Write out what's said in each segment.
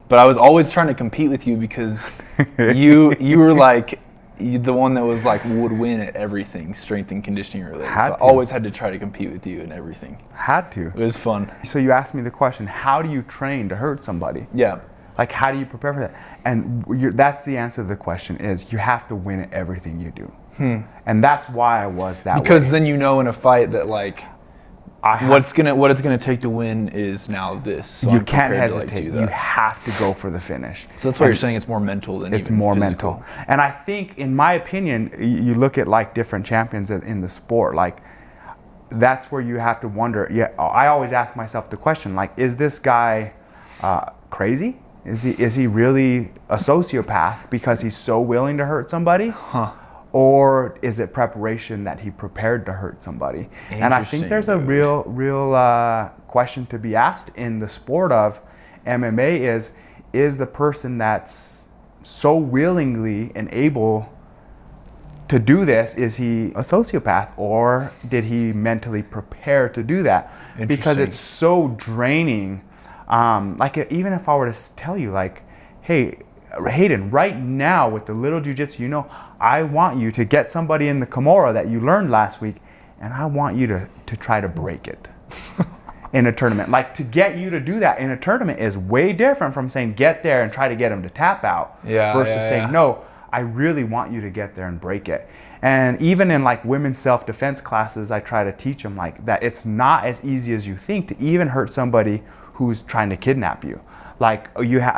But I was always trying to compete with you because you were like the one that was like would win at everything strength and conditioning related. So I always had to try to compete with you in everything. Had to. It was fun. So you asked me the question, how do you train to hurt somebody? Yeah. Like, how do you prepare for that? And that's the answer to the question is you have to win at everything you do. And that's why I was that way. Because then you know in a fight that like what it's gonna take to win is now this. So you can't hesitate. To, like, you have to go for the finish. So that's why you're saying it's more mental than it's even more physical. mental. And I think, in my opinion, you look at like different champions in the sport, like that's where you have to wonder. Yeah, I always ask myself the question, like, is this guy crazy? Is he really a sociopath because he's so willing to hurt somebody? Or is it preparation that he prepared to hurt somebody? And I think there's a real question to be asked in the sport of MMA is the person that's so willingly and able to do this, is he a sociopath, or did he mentally prepare to do that? Because it's so draining. Like, even if I were to tell you, like, hey, Hayden, right now with the little jiu-jitsu, you know, I want you to get somebody in the Kimura that you learned last week, and I want you to try to break it in a tournament. Like, to get you to do that in a tournament is way different from saying get there and try to get them to tap out versus saying, no, I really want you to get there and break it. And even in like women's self-defense classes, I try to teach them like that it's not as easy as you think to even hurt somebody who's trying to kidnap you. Like,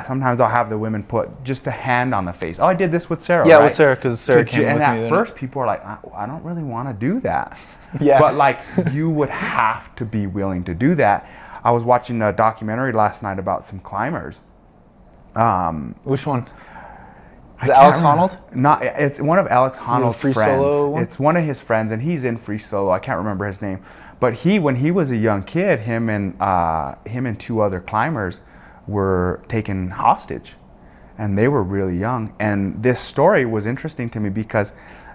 sometimes I'll have the women put just a hand on the face. Oh, I did this with Sarah. Yeah, right? with Sarah, because Sarah came with me. And at first, people are like, I don't really want to do that. Yeah. But like, you would have to be willing to do that. I was watching a documentary last night about some climbers. Which one? Is it Alex Honnold? Not. It's one of Alex Honnold's free friends. solo one? It's one of his friends, and he's in free solo. I can't remember his name. But when he was a young kid, him and two other climbers were taken hostage, and they were really young. And this story was interesting to me because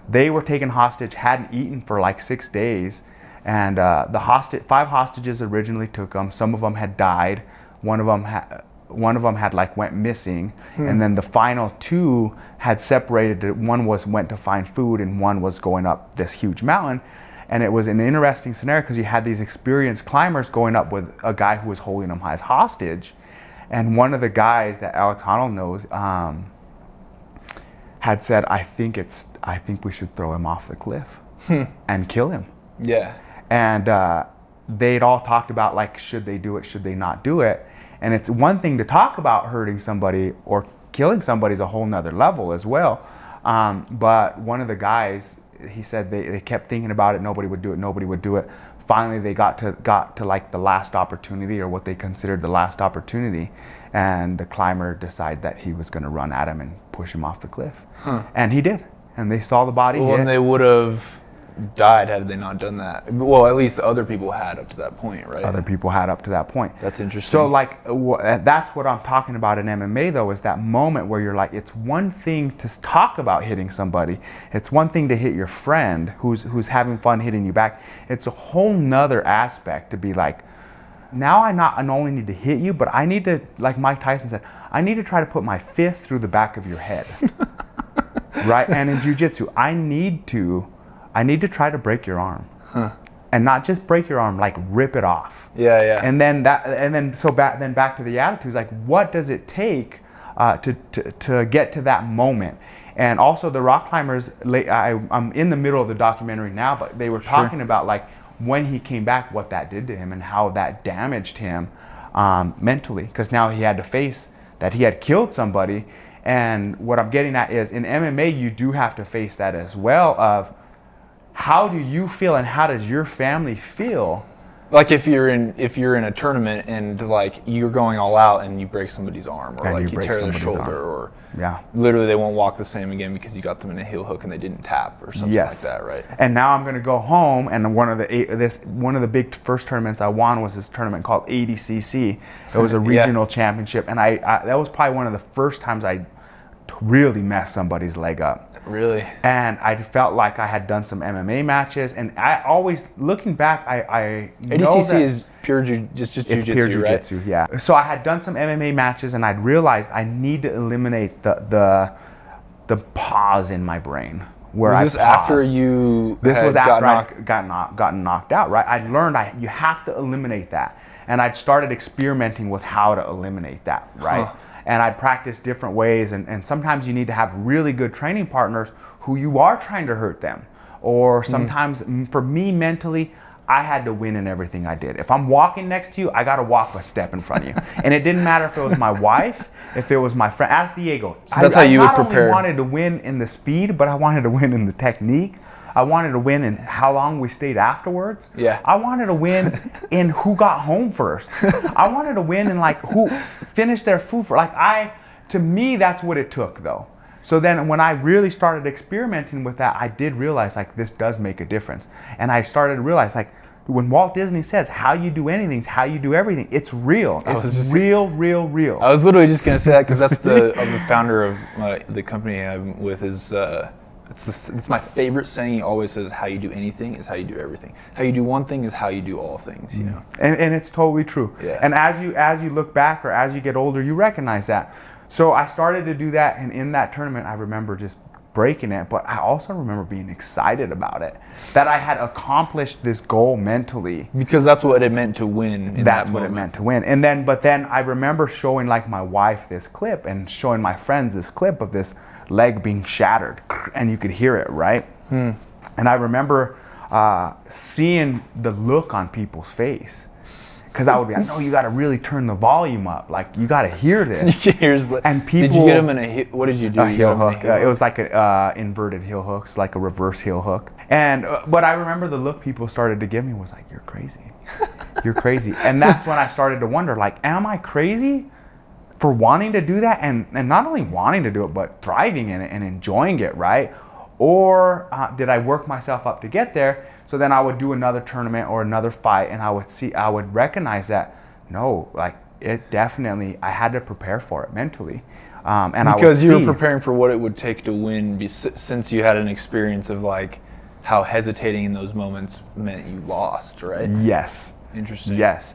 they were taken hostage, hadn't eaten for like 6 days, and the 5 hostages originally took them. Some of them had died. One of them had like went missing, and then the final 2 had separated. One went to find food, and one was going up this huge mountain. And it was an interesting scenario because you had these experienced climbers going up with a guy who was holding them as hostage. And one of the guys that Alex Honnold knows had said, I think we should throw him off the cliff and kill him. Yeah. And they'd all talked about, like, should they do it, should they not do it? And it's one thing to talk about hurting somebody or killing somebody is a whole nother level as well. But one of the guys, he said they kept thinking about it, nobody would do it. Finally, they got to like the last opportunity, or what they considered the last opportunity, and the climber decided that he was going to run at him and push him off the cliff. And he did. And they saw the body hit. And they would have died had they not done that. Well, at least other people had up to that point, right? Other people had up to that point. That's interesting. So like, that's what I'm talking about in MMA though, is that moment where you're like, it's one thing to talk about hitting somebody. It's one thing to hit your friend who's having fun hitting you back. It's a whole nother aspect to be like, now I not only need to hit you, but I need to, like Mike Tyson said, I need to try to put my fist through the back of your head. Right? And in jiu-jitsu, I need to try to break your arm. And not just break your arm, like rip it off. Yeah. And then back to the attitudes, like what does it take to get to that moment? And also the rock climbers, I'm in the middle of the documentary now, but they were talking about like when he came back, what that did to him and how that damaged him mentally, because now he had to face that he had killed somebody. And what I'm getting at is in MMA, you do have to face that as well of how do you feel and how does your family feel? Like if you're in a tournament and like you're going all out and you break somebody's arm, or like you tear their shoulder, or literally they won't walk the same again because you got them in a heel hook and they didn't tap or something like that, right? And now I'm going to go home, and one of the big first tournaments I won was this tournament called ADCC. It was a regional championship, and I that was probably one of the first times I really messed somebody's leg up. Really? And I felt like I had done some MMA matches, and I always, looking back, I know ADCC that is pure just it's jiu-jitsu, pure right? jiu-jitsu, yeah. So I had done some MMA matches, and I'd realized I need to eliminate the pause in my brain. Where was this after you This was after knocked? I gotten knocked out, right? I learned you have to eliminate that. And I'd started experimenting with how to eliminate that, right? Huh. And I'd practice different ways, and sometimes you need to have really good training partners who you are trying to hurt them. Or sometimes, for me mentally, I had to win in everything I did. If I'm walking next to you, I got to walk a step in front of you. And it didn't matter if it was my wife, if it was my friend. Ask Diego. So that's how you would prepare. I not only wanted to win in the speed, but I wanted to win in the technique. I wanted to win in how long we stayed afterwards. Yeah. I wanted to win in who got home first. I wanted to win in like who finished their food for. To me, that's what it took though. So then when I really started experimenting with that, I did realize like this does make a difference. And I started to realize like when Walt Disney says how you do anything is how you do everything, it's real. It's real. I was literally just going to say that because that's the founder of the company I'm with is... It's my favorite saying. He always says, "How you do anything is how you do everything. How you do one thing is how you do all things." You know, and it's totally true. Yeah. And as you look back or as you get older, you recognize that. So I started to do that, and in that tournament, I remember just breaking it. But I also remember being excited about it, that I had accomplished this goal mentally. Because that's what it meant to win. That's what it meant to win. And then I remember showing like my wife this clip and showing my friends this clip of this leg being shattered, and you could hear it, right? And I remember seeing the look on people's face, because I would be like, no, you got to really turn the volume up, like you got to hear this. And people, did you get him in a what did you do? A heel hook. It was like a inverted heel hooks, like a reverse heel hook. And but I remember the look people started to give me was like, you're crazy, you're crazy. And that's when I started to wonder, like, am I crazy for wanting to do that, and not only wanting to do it, but thriving in it and enjoying it, right? Or did I work myself up to get there? So then I would do another tournament or another fight, and I would recognize that, no, like it definitely, I had to prepare for it mentally. Because you were preparing for what it would take to win, since you had an experience of like how hesitating in those moments meant you lost, right? Yes. Interesting. Yes.